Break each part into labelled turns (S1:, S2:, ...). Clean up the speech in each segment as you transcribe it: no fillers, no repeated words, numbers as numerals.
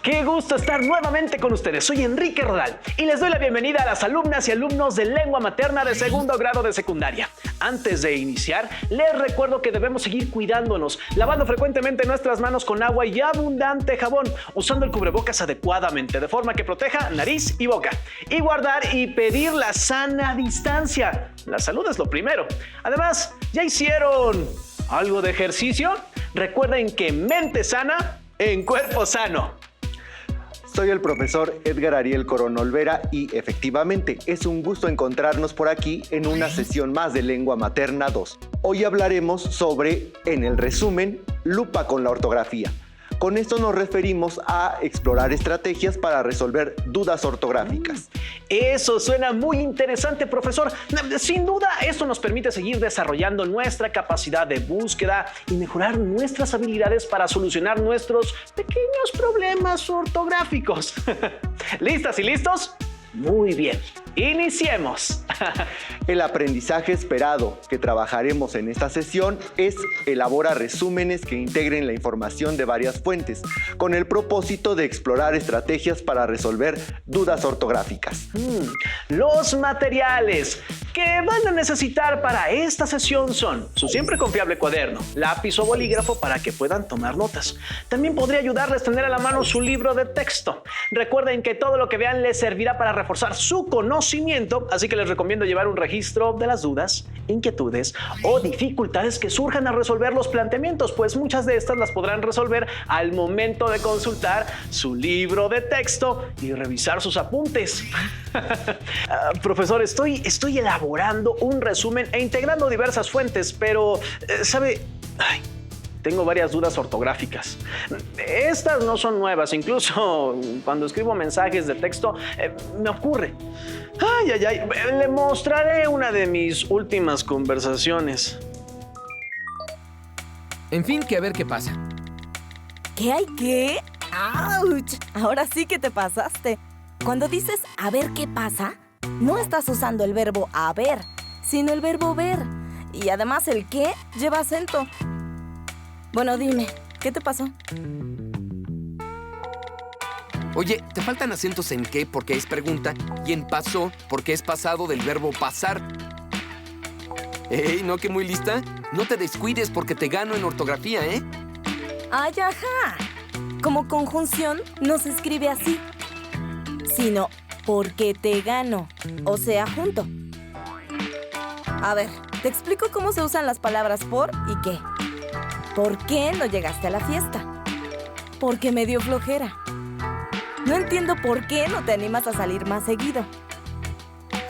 S1: Qué gusto estar nuevamente con ustedes. Soy Enrique Rodal y les doy la bienvenida a las alumnas y alumnos de lengua materna de segundo grado de secundaria. Antes de iniciar, les recuerdo que debemos seguir cuidándonos, lavando frecuentemente nuestras manos con agua y abundante jabón, usando el cubrebocas adecuadamente, de forma que proteja nariz y boca. Y guardar y pedir la sana distancia. La salud es lo primero. Además, ¿ya hicieron algo de ejercicio? Recuerden que mente sana en cuerpo sano.
S2: Soy el profesor Edgar Ariel Corona Olvera y efectivamente es un gusto encontrarnos por aquí en una sesión más de Lengua Materna 2. Hoy hablaremos sobre, en el resumen, lupa con la ortografía. Con esto nos referimos a explorar estrategias para resolver dudas ortográficas.
S1: Eso suena muy interesante, profesor. Sin duda, esto nos permite seguir desarrollando nuestra capacidad de búsqueda y mejorar nuestras habilidades para solucionar nuestros pequeños problemas ortográficos. ¿Listas y listos? Muy bien, iniciemos.
S2: El aprendizaje esperado que trabajaremos en esta sesión es elaborar resúmenes que integren la información de varias fuentes, con el propósito de explorar estrategias para resolver dudas ortográficas.
S1: Los materiales que van a necesitar para esta sesión son su siempre confiable cuaderno, lápiz o bolígrafo para que puedan tomar notas. También podría ayudarles a tener a la mano su libro de texto. Recuerden que todo lo que vean les servirá para reforzar su conocimiento, así que les recomiendo llevar un registro de las dudas, inquietudes o dificultades que surjan al resolver los planteamientos, pues muchas de estas las podrán resolver al momento de consultar su libro de texto y revisar sus apuntes. Profesor, estoy elaborando un resumen e integrando diversas fuentes, pero, ¿sabe? Tengo varias dudas ortográficas. Estas no son nuevas, incluso cuando escribo mensajes de texto me ocurre. Le mostraré una de mis últimas conversaciones.
S3: En fin, que a ver qué pasa.
S4: ¿Qué hay qué? ¡Auch! Ahora sí que te pasaste. Cuando dices a ver qué pasa, no estás usando el verbo haber, sino el verbo ver. Y además el qué lleva acento. Bueno, dime, ¿qué te pasó?
S3: Oye, te faltan acentos en qué porque es pregunta y en pasó porque es pasado del verbo pasar. ¡Ey, no que muy lista! No te descuides porque te gano en ortografía, ¿eh?
S4: ¡Ay, ajá! Como conjunción no se escribe así, sino porque te gano, o sea, junto. A ver, te explico cómo se usan las palabras por y qué. ¿Por qué no llegaste a la fiesta? Porque me dio flojera. No entiendo por qué no te animas a salir más seguido.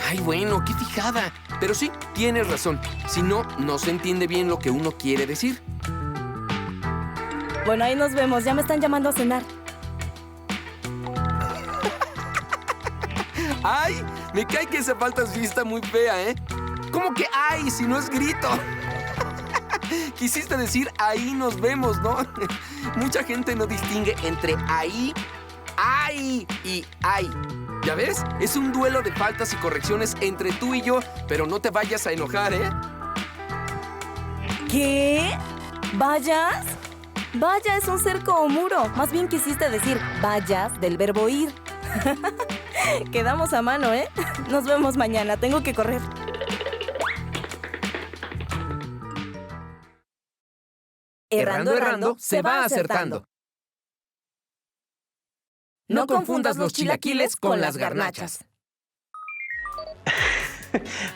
S3: Ay, bueno, qué fijada. Pero sí, tienes razón. Si no, no se entiende bien lo que uno quiere decir.
S4: Bueno, ahí nos vemos. Ya me están llamando a cenar.
S3: ¡Ay! Me cae que esa falta es vista muy fea, ¿eh? ¿Cómo que ay si no es grito? Quisiste decir ahí nos vemos, ¿no? Mucha gente no distingue entre ahí, ay y ay. ¿Ya ves? Es un duelo de faltas y correcciones entre tú y yo, pero no te vayas a enojar, ¿eh?
S4: ¿Qué? ¿Vayas? Vaya es un cerco o muro. Más bien quisiste decir vayas del verbo ir. Quedamos a mano, ¿eh? Nos vemos mañana. Tengo que correr.
S3: Errando, se va acertando. No confundas los chilaquiles con las garnachas.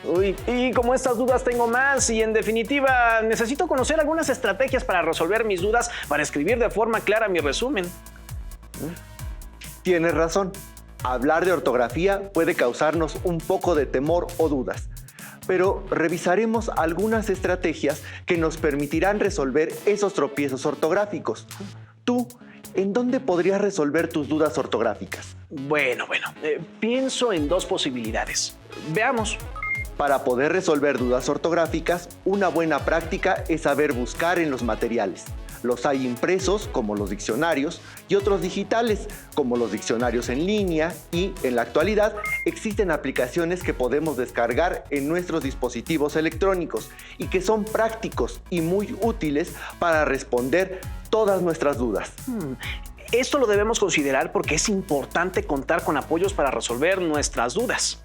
S1: Uy, y como estas dudas tengo más y en definitiva necesito conocer algunas estrategias para resolver mis dudas para escribir de forma clara mi resumen.
S2: Tienes razón. Hablar de ortografía puede causarnos un poco de temor o dudas, pero revisaremos algunas estrategias que nos permitirán resolver esos tropiezos ortográficos. Tú, ¿en dónde podrías resolver tus dudas ortográficas?
S1: Bueno, pienso en dos posibilidades. Veamos.
S2: Para poder resolver dudas ortográficas, una buena práctica es saber buscar en los materiales. Los hay impresos, como los diccionarios, y otros digitales, como los diccionarios en línea, y en la actualidad existen aplicaciones que podemos descargar en nuestros dispositivos electrónicos y que son prácticos y muy útiles para responder todas nuestras dudas.
S1: Esto lo debemos considerar porque es importante contar con apoyos para resolver nuestras dudas.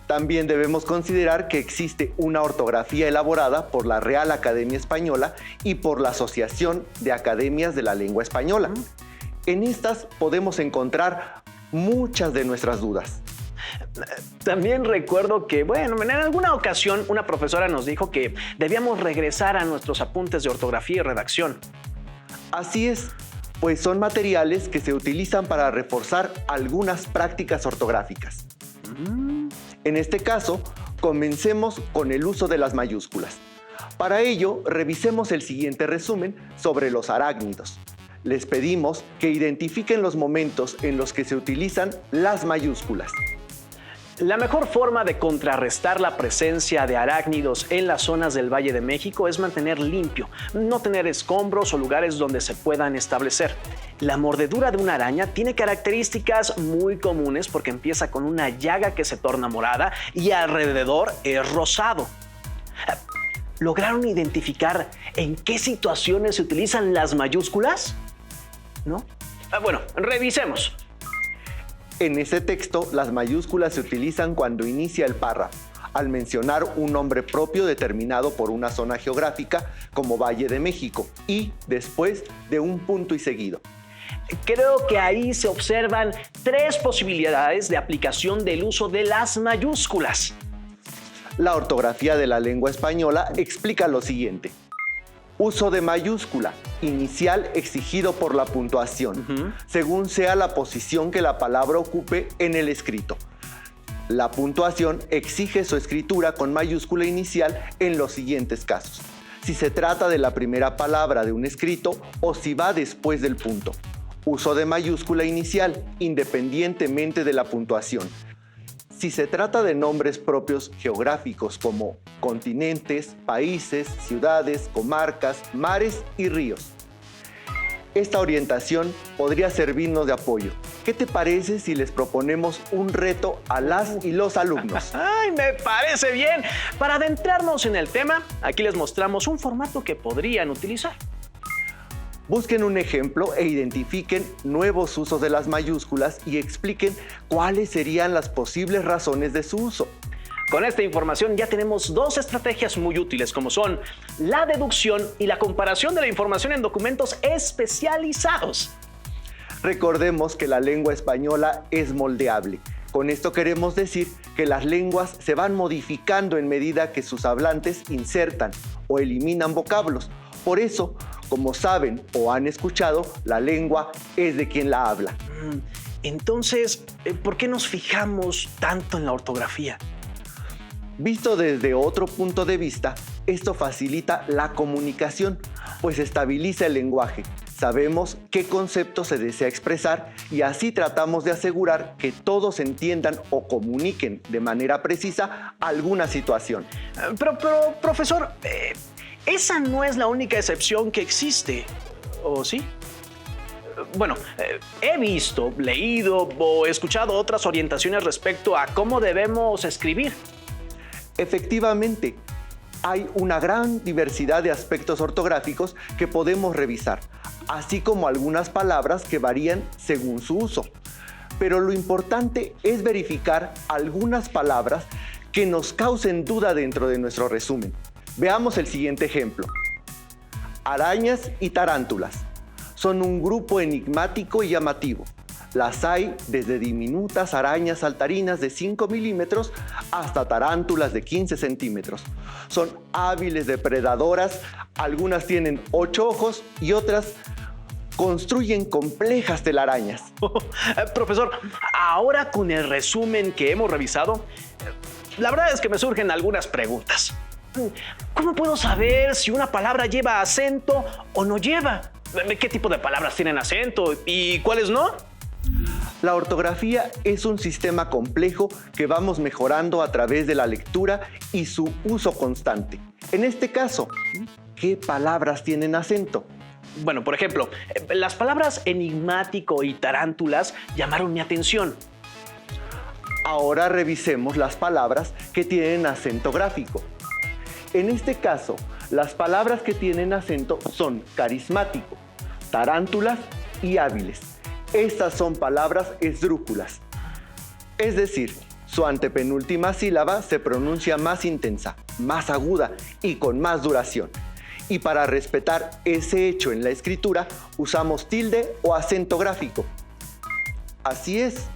S2: También debemos considerar que existe una ortografía elaborada por la Real Academia Española y por la Asociación de Academias de la Lengua Española. En estas podemos encontrar muchas de nuestras dudas.
S1: También recuerdo que, en alguna ocasión una profesora nos dijo que debíamos regresar a nuestros apuntes de ortografía y redacción.
S2: Así es, pues son materiales que se utilizan para reforzar algunas prácticas ortográficas. En este caso, comencemos con el uso de las mayúsculas. Para ello, revisemos el siguiente resumen sobre los arácnidos. Les pedimos que identifiquen los momentos en los que se utilizan las mayúsculas.
S1: La mejor forma de contrarrestar la presencia de arácnidos en las zonas del Valle de México es mantener limpio, no tener escombros o lugares donde se puedan establecer. La mordedura de una araña tiene características muy comunes porque empieza con una llaga que se torna morada y alrededor es rosado. ¿Lograron identificar en qué situaciones se utilizan las mayúsculas? ¿No? Bueno, revisemos.
S2: En ese texto, las mayúsculas se utilizan cuando inicia el párrafo, al mencionar un nombre propio determinado por una zona geográfica como Valle de México y después de un punto y seguido.
S1: Creo que ahí se observan 3 posibilidades de aplicación del uso de las mayúsculas.
S2: La ortografía de la lengua española explica lo siguiente. Uso de mayúscula, inicial exigido por la puntuación, según sea la posición que la palabra ocupe en el escrito. La puntuación exige su escritura con mayúscula inicial en los siguientes casos. Si se trata de la primera palabra de un escrito o si va después del punto. Uso de mayúscula inicial, independientemente de la puntuación. Si se trata de nombres propios geográficos como continentes, países, ciudades, comarcas, mares y ríos. Esta orientación podría servirnos de apoyo. ¿Qué te parece si les proponemos un reto a las y los alumnos?
S1: ¡Ay, me parece bien! Para adentrarnos en el tema, aquí les mostramos un formato que podrían utilizar.
S2: Busquen un ejemplo e identifiquen nuevos usos de las mayúsculas y expliquen cuáles serían las posibles razones de su uso.
S1: Con esta información ya tenemos 2 estrategias muy útiles, como son la deducción y la comparación de la información en documentos especializados.
S2: Recordemos que la lengua española es moldeable. Con esto queremos decir que las lenguas se van modificando en medida que sus hablantes insertan o eliminan vocablos. Por eso, como saben o han escuchado, la lengua es de quien la habla.
S1: Entonces, ¿por qué nos fijamos tanto en la ortografía?
S2: Visto desde otro punto de vista, esto facilita la comunicación, pues estabiliza el lenguaje. Sabemos qué concepto se desea expresar y así tratamos de asegurar que todos entiendan o comuniquen de manera precisa alguna situación.
S1: Pero profesor, esa no es la única excepción que existe, ¿o sí? Bueno, he visto, leído o escuchado otras orientaciones respecto a cómo debemos escribir.
S2: Efectivamente, hay una gran diversidad de aspectos ortográficos que podemos revisar, así como algunas palabras que varían según su uso. Pero lo importante es verificar algunas palabras que nos causen duda dentro de nuestro resumen. Veamos el siguiente ejemplo. Arañas y tarántulas son un grupo enigmático y llamativo. Las hay desde diminutas arañas saltarinas de 5 milímetros hasta tarántulas de 15 centímetros. Son hábiles depredadoras, algunas tienen 8 ojos y otras construyen complejas telarañas.
S1: Profesor, ahora con el resumen que hemos revisado, la verdad es que me surgen algunas preguntas. ¿Cómo puedo saber si una palabra lleva acento o no lleva? ¿Qué tipo de palabras tienen acento y cuáles no?
S2: La ortografía es un sistema complejo que vamos mejorando a través de la lectura y su uso constante. En este caso, ¿qué palabras tienen acento?
S1: Bueno, por ejemplo, las palabras enigmático y tarántulas llamaron mi atención.
S2: Ahora revisemos las palabras que tienen acento gráfico. En este caso, las palabras que tienen acento son carismático, tarántulas y hábiles. Estas son palabras esdrújulas. Es decir, su antepenúltima sílaba se pronuncia más intensa, más aguda y con más duración. Y para respetar ese hecho en la escritura, usamos tilde o acento gráfico. Así es.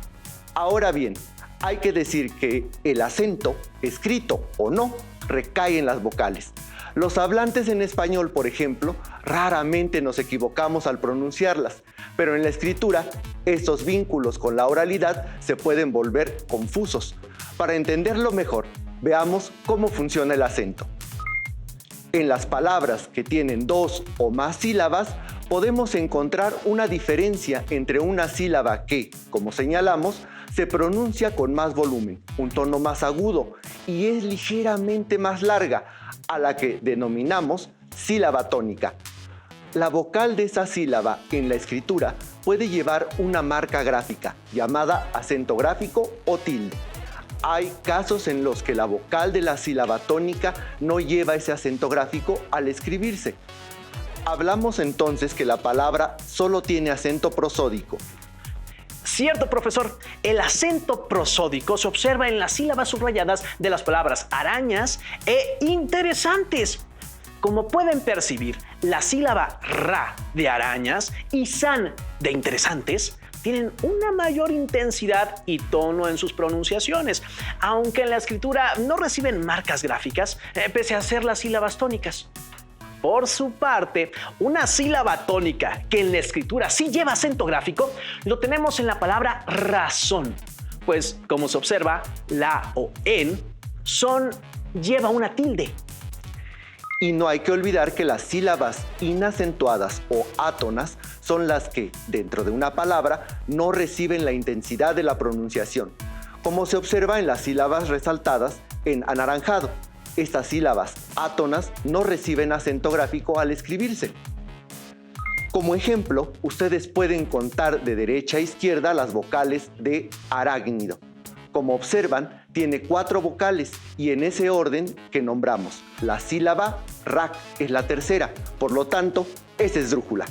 S2: Ahora bien, hay que decir que el acento, escrito o no, recae en las vocales. Los hablantes en español, por ejemplo, raramente nos equivocamos al pronunciarlas, pero en la escritura, estos vínculos con la oralidad se pueden volver confusos. Para entenderlo mejor, veamos cómo funciona el acento. En las palabras que tienen 2 o más sílabas, podemos encontrar una diferencia entre una sílaba que, como señalamos, se pronuncia con más volumen, un tono más agudo y es ligeramente más larga, a la que denominamos sílaba tónica. La vocal de esa sílaba en la escritura puede llevar una marca gráfica llamada acento gráfico o tilde. Hay casos en los que la vocal de la sílaba tónica no lleva ese acento gráfico al escribirse. Hablamos entonces que la palabra solo tiene acento prosódico.
S1: Cierto, profesor. El acento prosódico se observa en las sílabas subrayadas de las palabras arañas e interesantes. Como pueden percibir, la sílaba ra de arañas y san de interesantes tienen una mayor intensidad y tono en sus pronunciaciones, aunque en la escritura no reciben marcas gráficas, pese a ser las sílabas tónicas. Por su parte, una sílaba tónica que en la escritura sí lleva acento gráfico, lo tenemos en la palabra razón, pues como se observa, la o en son lleva una tilde.
S2: Y no hay que olvidar que las sílabas inacentuadas o átonas son las que, dentro de una palabra, no reciben la intensidad de la pronunciación, como se observa en las sílabas resaltadas en anaranjado. Estas sílabas átonas no reciben acento gráfico al escribirse. Como ejemplo, ustedes pueden contar de derecha a izquierda las vocales de arácnido. Como observan, tiene 4 vocales y en ese orden que nombramos. La sílaba rac es la tercera, por lo tanto, es esdrújula.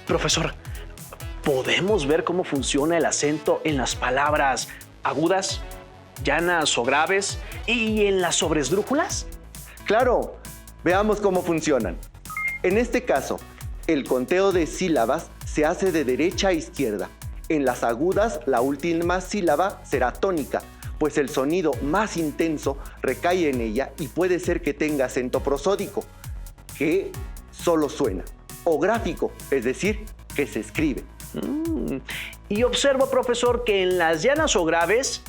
S1: Profesor, ¿podemos ver cómo funciona el acento en las palabras agudas, llanas o graves y en las sobresdrújulas?
S2: Claro, veamos cómo funcionan. En este caso, el conteo de sílabas se hace de derecha a izquierda. En las agudas, la última sílaba será tónica, pues el sonido más intenso recae en ella y puede ser que tenga acento prosódico, que solo suena, o gráfico, es decir, que se escribe.
S1: Y observo, profesor, que en las llanas o graves,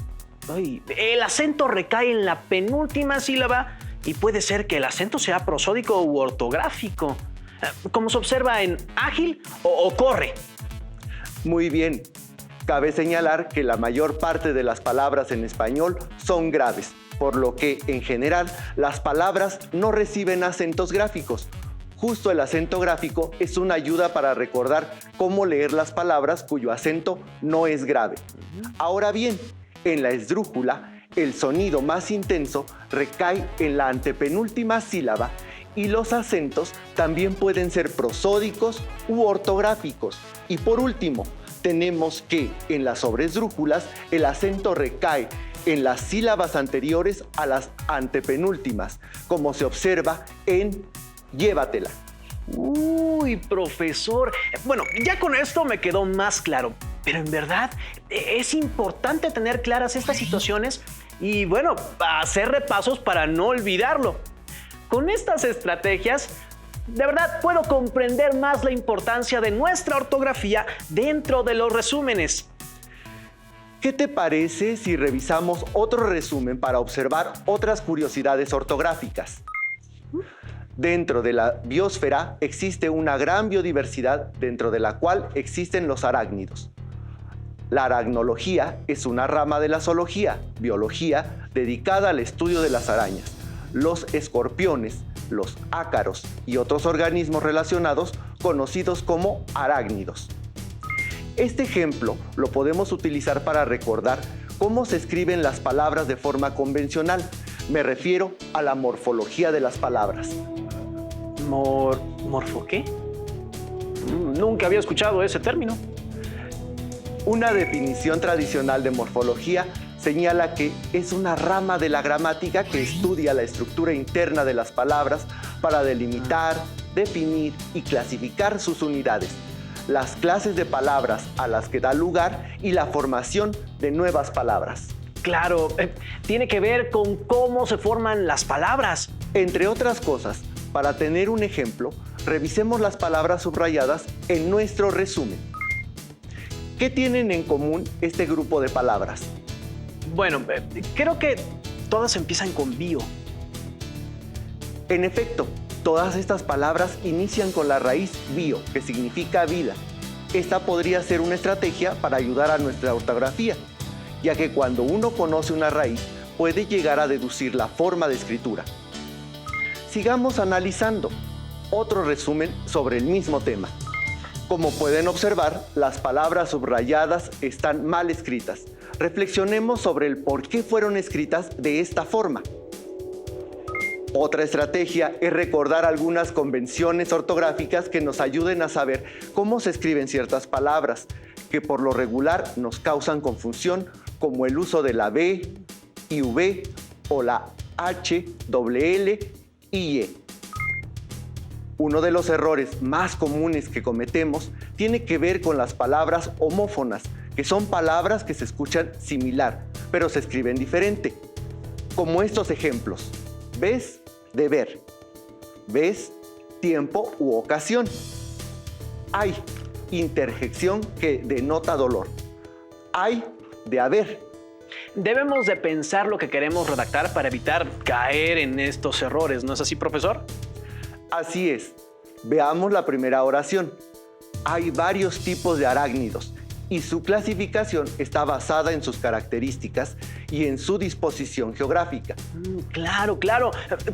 S1: el acento recae en la penúltima sílaba y puede ser que el acento sea prosódico u ortográfico, como se observa en ágil o corre.
S2: Muy bien. Cabe señalar que la mayor parte de las palabras en español son graves, por lo que, en general, las palabras no reciben acentos gráficos. Justo el acento gráfico es una ayuda para recordar cómo leer las palabras cuyo acento no es grave. Ahora bien, en la esdrújula, el sonido más intenso recae en la antepenúltima sílaba y los acentos también pueden ser prosódicos u ortográficos. Y por último, tenemos que en las sobresdrújulas el acento recae en las sílabas anteriores a las antepenúltimas, como se observa en llévatela.
S1: Uy, profesor. Bueno, ya con esto me quedó más claro, pero en verdad es importante tener claras estas situaciones y, bueno, hacer repasos para no olvidarlo. Con estas estrategias, de verdad puedo comprender más la importancia de nuestra ortografía dentro de los resúmenes.
S2: ¿Qué te parece si revisamos otro resumen para observar otras curiosidades ortográficas? Dentro de la biosfera existe una gran biodiversidad dentro de la cual existen los arácnidos. La aracnología es una rama de la zoología, biología, dedicada al estudio de las arañas, los escorpiones, los ácaros y otros organismos relacionados conocidos como arácnidos. Este ejemplo lo podemos utilizar para recordar cómo se escriben las palabras de forma convencional. Me refiero a la morfología de las palabras.
S1: ¿Morfo qué? Nunca había escuchado ese término.
S2: Una definición tradicional de morfología señala que es una rama de la gramática que estudia la estructura interna de las palabras para delimitar, definir y clasificar sus unidades, las clases de palabras a las que da lugar y la formación de nuevas palabras.
S1: Claro, tiene que ver con cómo se forman las palabras.
S2: Entre otras cosas, para tener un ejemplo, revisemos las palabras subrayadas en nuestro resumen. ¿Qué tienen en común este grupo de palabras?
S1: Bueno, creo que todas empiezan con bio.
S2: En efecto, todas estas palabras inician con la raíz bio, que significa vida. Esta podría ser una estrategia para ayudar a nuestra ortografía, ya que cuando uno conoce una raíz, puede llegar a deducir la forma de escritura. Sigamos analizando otro resumen sobre el mismo tema. Como pueden observar, las palabras subrayadas están mal escritas. Reflexionemos sobre el por qué fueron escritas de esta forma. Otra estrategia es recordar algunas convenciones ortográficas que nos ayuden a saber cómo se escriben ciertas palabras, que por lo regular nos causan confusión, como el uso de la B y V o la H, L y E. Uno de los errores más comunes que cometemos tiene que ver con las palabras homófonas, que son palabras que se escuchan similar, pero se escriben diferente. Como estos ejemplos: ves, de ver; ves, tiempo u ocasión; hay, interjección que denota dolor; hay, de haber.
S1: Debemos de pensar lo que queremos redactar para evitar caer en estos errores, ¿no es así, profesor?
S2: Así es. Veamos la primera oración. Hay varios tipos de arácnidos y su clasificación está basada en sus características y en su disposición geográfica.
S1: Claro.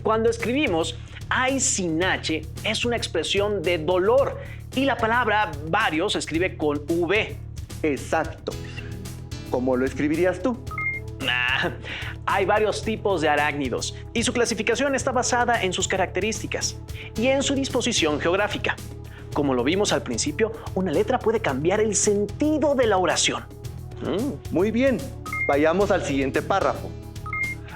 S1: Cuando escribimos hay sin H es una expresión de dolor y la palabra varios se escribe con V.
S2: Exacto. ¿Cómo lo escribirías tú?
S1: Hay varios tipos de arácnidos y su clasificación está basada en sus características y en su disposición geográfica. Como lo vimos al principio, una letra puede cambiar el sentido de la oración.
S2: Muy bien, vayamos al siguiente párrafo.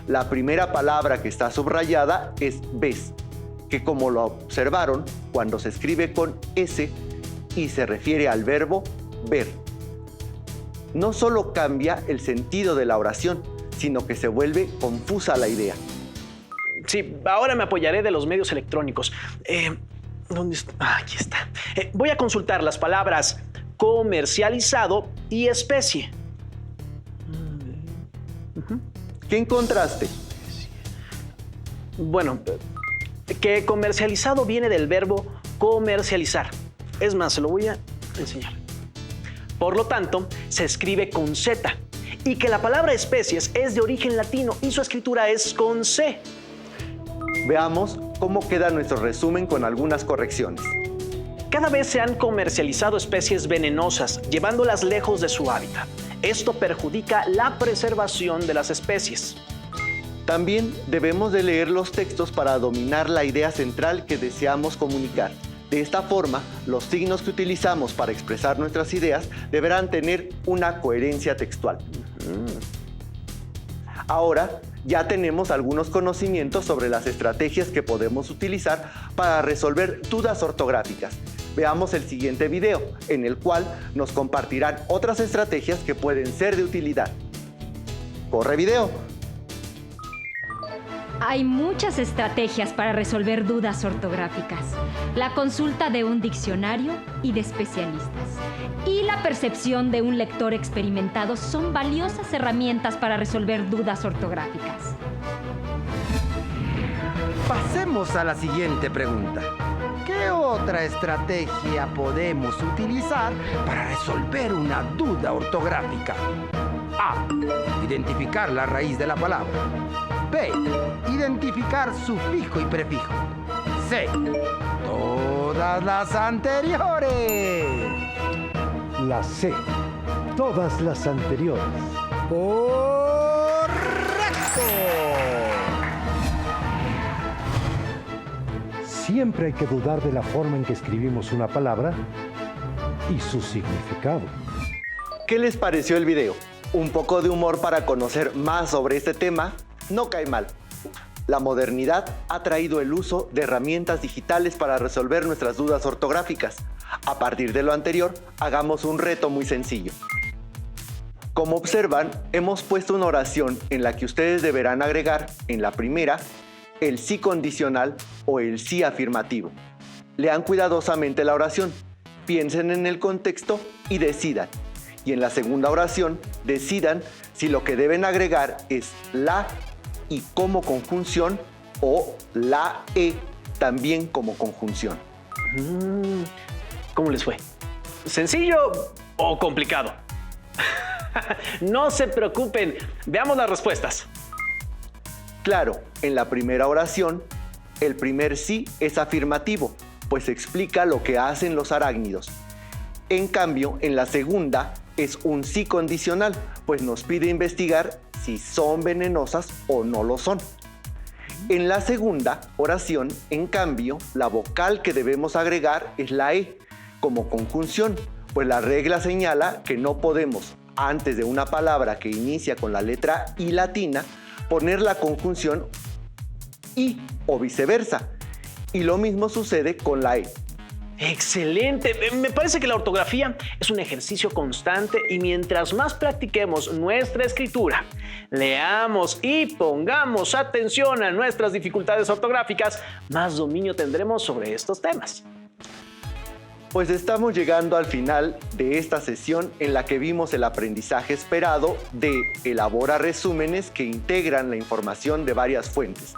S2: La primera palabra que está subrayada es ves, que como lo observaron, cuando se escribe con S y se refiere al verbo ver. No solo cambia el sentido de la oración, sino que se vuelve confusa la idea.
S1: Sí, ahora me apoyaré de los medios electrónicos. ¿Dónde está? Aquí está. Voy a consultar las palabras comercializado y especie.
S2: ¿Qué encontraste?
S1: Bueno, que comercializado viene del verbo comercializar. Es más, se lo voy a enseñar. Por lo tanto, se escribe con Z y que la palabra especies es de origen latino y su escritura es con C.
S2: Veamos cómo queda nuestro resumen con algunas correcciones.
S1: Cada vez se han comercializado especies venenosas, llevándolas lejos de su hábitat. Esto perjudica la preservación de las especies.
S2: También debemos de leer los textos para dominar la idea central que deseamos comunicar. De esta forma, los signos que utilizamos para expresar nuestras ideas deberán tener una coherencia textual. Ahora, ya tenemos algunos conocimientos sobre las estrategias que podemos utilizar para resolver dudas ortográficas. Veamos el siguiente video, en el cual nos compartirán otras estrategias que pueden ser de utilidad. ¡Corre video!
S5: Hay muchas estrategias para resolver dudas ortográficas. La consulta de un diccionario y de especialistas. Y la percepción de un lector experimentado son valiosas herramientas para resolver dudas ortográficas.
S6: Pasemos a la siguiente pregunta. ¿Qué otra estrategia podemos utilizar para resolver una duda ortográfica? A. Identificar la raíz de la palabra. B. Identificar sufijo y prefijo. C. Todas las anteriores.
S7: La C. Todas las anteriores.
S6: ¡Correcto!
S7: Siempre hay que dudar de la forma en que escribimos una palabra y su significado.
S2: ¿Qué les pareció el video? Un poco de humor para conocer más sobre este tema no cae mal. La modernidad ha traído el uso de herramientas digitales para resolver nuestras dudas ortográficas. A partir de lo anterior, hagamos un reto muy sencillo. Como observan, hemos puesto una oración en la que ustedes deberán agregar en la primera el sí condicional o el sí afirmativo. Lean cuidadosamente la oración, piensen en el contexto y decidan. Y en la segunda oración, decidan si lo que deben agregar es la y como conjunción o la e también como conjunción.
S1: ¿Cómo les fue? ¿Sencillo o complicado? No se preocupen, veamos las respuestas.
S2: Claro, en la primera oración, el primer sí es afirmativo, pues explica lo que hacen los arácnidos. En cambio, en la segunda es un sí condicional, pues nos pide investigar si son venenosas o no lo son. En la segunda oración, en cambio, la vocal que debemos agregar es la E, como conjunción, pues la regla señala que no podemos, antes de una palabra que inicia con la letra I latina, poner la conjunción I o viceversa. Y lo mismo sucede con la E.
S1: ¡Excelente! Me parece que la ortografía es un ejercicio constante y mientras más practiquemos nuestra escritura, leamos y pongamos atención a nuestras dificultades ortográficas, más dominio tendremos sobre estos temas.
S2: Pues estamos llegando al final de esta sesión en la que vimos el aprendizaje esperado de elabora resúmenes que integran la información de varias fuentes.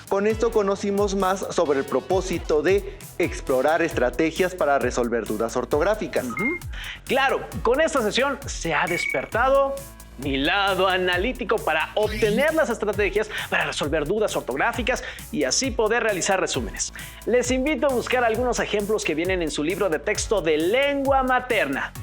S2: Con esto conocimos más sobre el propósito de explorar estrategias para resolver dudas ortográficas.
S1: Claro, con esta sesión se ha despertado mi lado analítico para obtener las estrategias para resolver dudas ortográficas y así poder realizar resúmenes. Les invito a buscar algunos ejemplos que vienen en su libro de texto de lengua materna.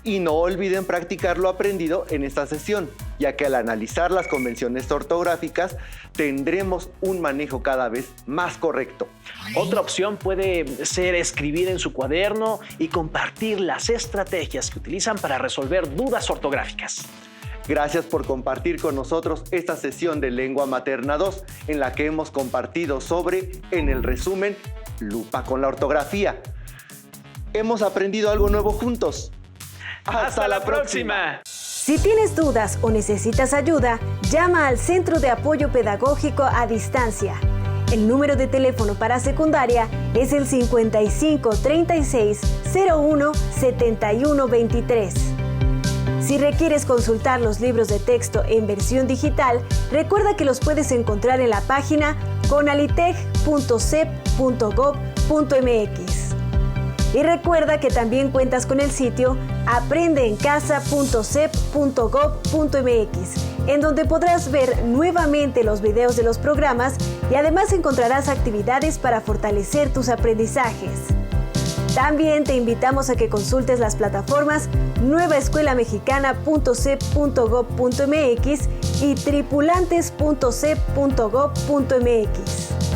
S2: Y no olviden practicar lo aprendido en esta sesión, ya que al analizar las convenciones ortográficas tendremos un manejo cada vez más correcto.
S1: Otra opción puede ser escribir en su cuaderno y compartir las estrategias que utilizan para resolver dudas ortográficas.
S2: Gracias por compartir con nosotros esta sesión de Lengua Materna 2, en la que hemos compartido sobre, en el resumen, lupa con la ortografía. Hemos aprendido algo nuevo juntos.
S1: ¡Hasta la próxima!
S8: Si tienes dudas o necesitas ayuda, llama al Centro de Apoyo Pedagógico a Distancia. El número de teléfono para secundaria es el 55 36 01 71 23. Si requieres consultar los libros de texto en versión digital, recuerda que los puedes encontrar en la página conalitech.cep.gov.mx. Y recuerda que también cuentas con el sitio aprendeencasa.cep.gov.mx, en donde podrás ver nuevamente los videos de los programas y además encontrarás actividades para fortalecer tus aprendizajes. También te invitamos a que consultes las plataformas nuevaescuelamexicana.cep.gov.mx y tripulantes.cep.gov.mx.